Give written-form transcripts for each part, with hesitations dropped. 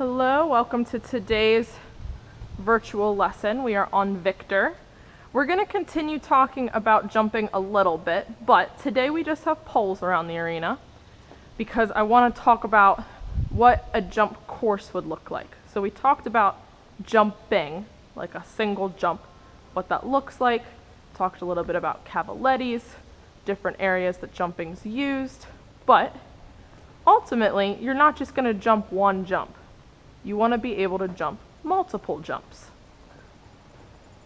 Hello, welcome to today's virtual lesson. We are on Victor. We're going to continue talking about jumping a little bit, but today we just have poles around the arena because I want to talk about what a jump course would look like. So we talked about jumping, like a single jump, what that looks like, talked a little bit about cavalettis, different areas that jumping's used, but ultimately you're not just going to jump one jump. You want to be able to jump multiple jumps.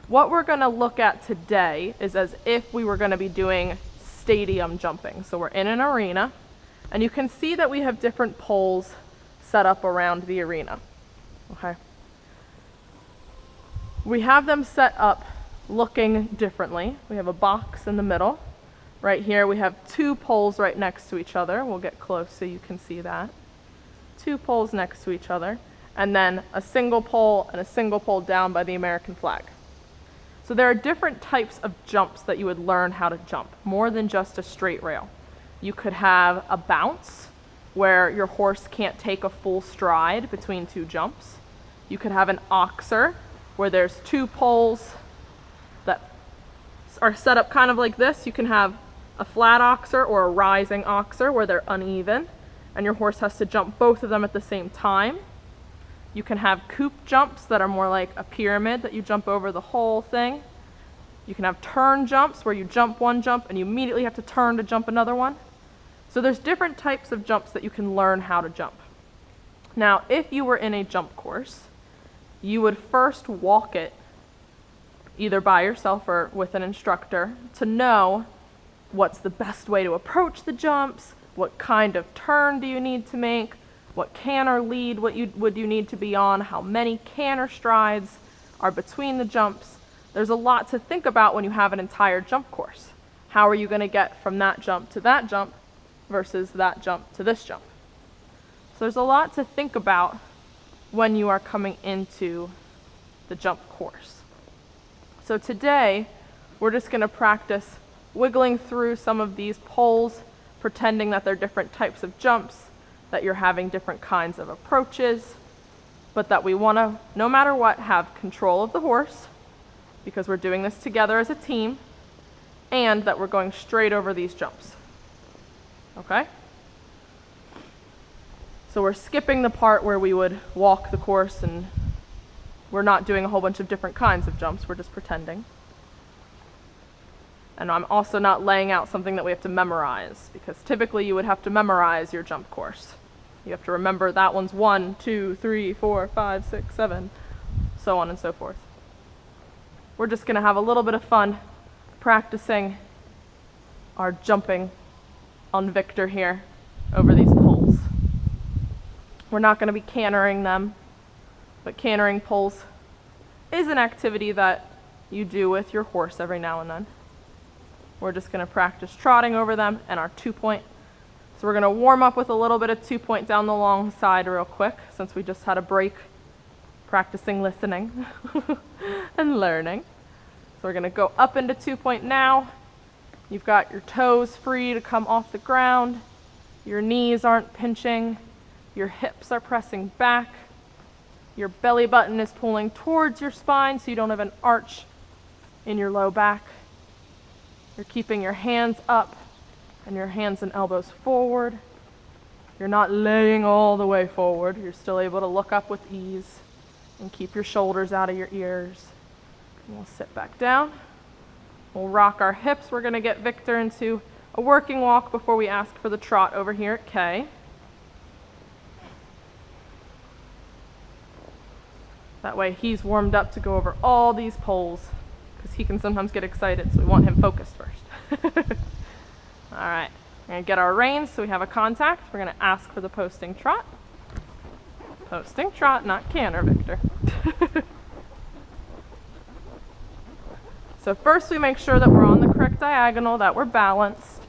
What we're going to look at today is as if we were going to be doing stadium jumping. So we're in an arena, and you can see that we have different poles set up around the arena. Okay. We have them set up looking differently. We have a box in the middle. Right here we have two poles right next to each other. We'll get close so you can see that. Two poles next to each other. And then a single pole and a single pole down by the American flag. So there are different types of jumps that you would learn how to jump, more than just a straight rail. You could have a bounce, where your horse can't take a full stride between two jumps. You could have an oxer, where there's two poles that are set up kind of like this. You can have a flat oxer or a rising oxer, where they're uneven, and your horse has to jump both of them at the same time. You can have coop jumps that are more like a pyramid that you jump over the whole thing. You can have turn jumps where you jump one jump and you immediately have to turn to jump another one. So there's different types of jumps that you can learn how to jump. Now, if you were in a jump course, you would first walk it either by yourself or with an instructor to know what's the best way to approach the jumps, what kind of turn do you need to make, what canter lead would you need to be on, how many canter strides are between the jumps. There's a lot to think about when you have an entire jump course. How are you going to get from that jump to that jump versus that jump to this jump? So there's a lot to think about when you are coming into the jump course. So today, we're just going to practice wiggling through some of these poles, pretending that they're different types of jumps, that you're having different kinds of approaches, but that we want to, no matter what, have control of the horse, because we're doing this together as a team, and that we're going straight over these jumps. Okay? So we're skipping the part where we would walk the course and we're not doing a whole bunch of different kinds of jumps, we're just pretending. And I'm also not laying out something that we have to memorize, because typically you would have to memorize your jump course. You have to remember that one's 1, 2, 3, 4, 5, 6, 7, so on and so forth. We're just going to have a little bit of fun practicing our jumping on Victor here over these poles. We're not going to be cantering them, but cantering poles is an activity that you do with your horse every now and then. We're just going to practice trotting over them and our 2-point. So we're going to warm up with a little bit of 2-point down the long side real quick, since we just had a break practicing listening and learning. So we're going to go up into 2-point now. You've got your toes free to come off the ground. Your knees aren't pinching. Your hips are pressing back. Your belly button is pulling towards your spine so you don't have an arch in your low back. You're keeping your hands up and your hands and elbows forward. You're not laying all the way forward. You're still able to look up with ease and keep your shoulders out of your ears. And we'll sit back down. We'll rock our hips. We're going to get Victor into a working walk before we ask for the trot over here at K. That way he's warmed up to go over all these poles, because he can sometimes get excited, so we want him focused first. All right, we're going to get our reins so we have a contact. We're going to ask for the posting trot. Posting trot, not canter, Victor. So first we make sure that we're on the correct diagonal, that we're balanced.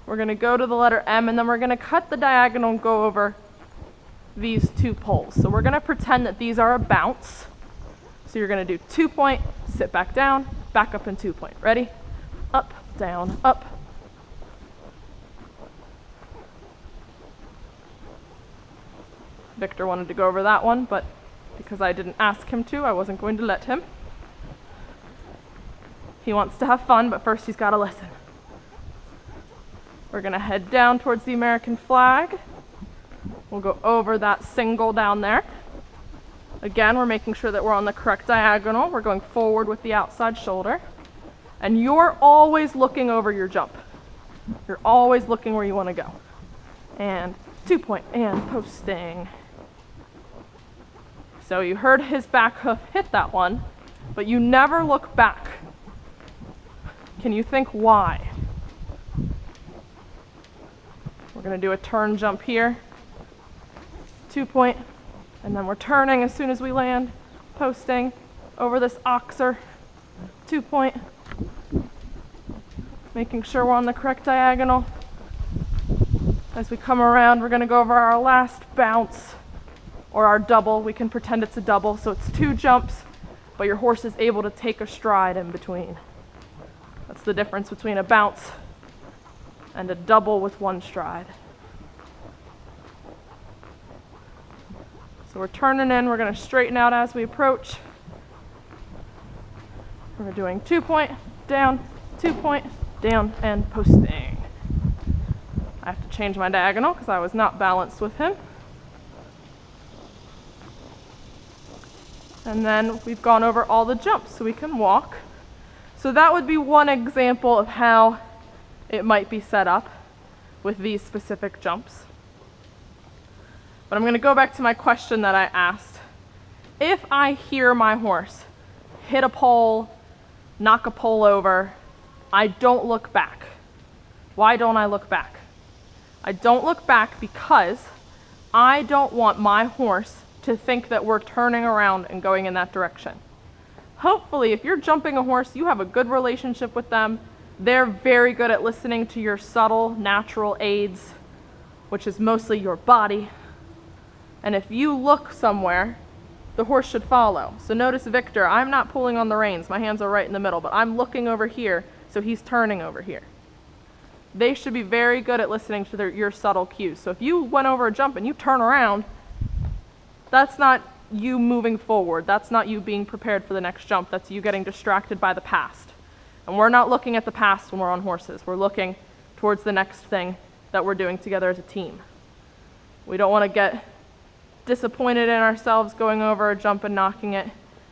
We're going to go to the letter M, and then we're going to cut the diagonal and go over these two poles. So we're going to pretend that these are a bounce. So you're going to do 2-point, sit back down, back up and 2-point. Ready? Up, down, up. Victor wanted to go over that one, but because I didn't ask him to, I wasn't going to let him. He wants to have fun, but first he's got to listen. We're going to head down towards the American flag. We'll go over that single down there. Again, we're making sure that we're on the correct diagonal. We're going forward with the outside shoulder. And you're always looking over your jump. You're always looking where you want to go. And 2 point and posting. So you heard his back hoof hit that one, but you never look back. Can you think why? We're going to do a turn jump here. 2 point, and then we're turning as soon as we land, posting over this oxer. 2 point, making sure we're on the correct diagonal. As we come around, we're going to go over our last bounce, or our double. We can pretend it's a double, so it's 2 jumps, but your horse is able to take a stride in between. That's the difference between a bounce and a double with 1 stride. So we're turning in, we're going to straighten out as we approach. We're doing 2 point, down, 2 point, down, and posting. I have to change my diagonal because I was not balanced with him. And then we've gone over all the jumps, so we can walk. So that would be one example of how it might be set up with these specific jumps. But I'm going to go back to my question that I asked. If I hear my horse hit a pole, knock a pole over, I don't look back. Why don't I look back? I don't look back because I don't want my horse to think that we're turning around and going in that direction. Hopefully, if you're jumping a horse, you have a good relationship with them. They're very good at listening to your subtle, natural aids, which is mostly your body. And if you look somewhere, the horse should follow. So notice Victor, I'm not pulling on the reins. My hands are right in the middle, but I'm looking over here, so he's turning over here. They should be very good at listening to your subtle cues. So if you went over a jump and you turn around, that's not you moving forward. That's not you being prepared for the next jump. That's you getting distracted by the past. And we're not looking at the past when we're on horses. We're looking towards the next thing that we're doing together as a team. We don't want to get disappointed in ourselves going over a jump and knocking it.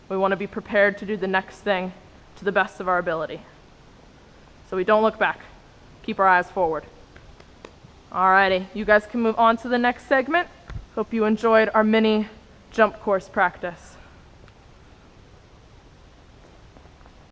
We want to be prepared to do the next thing to the best of our ability. So we don't look back. Keep our eyes forward. Alrighty, you guys can move on to the next segment. Hope you enjoyed our mini jump course practice.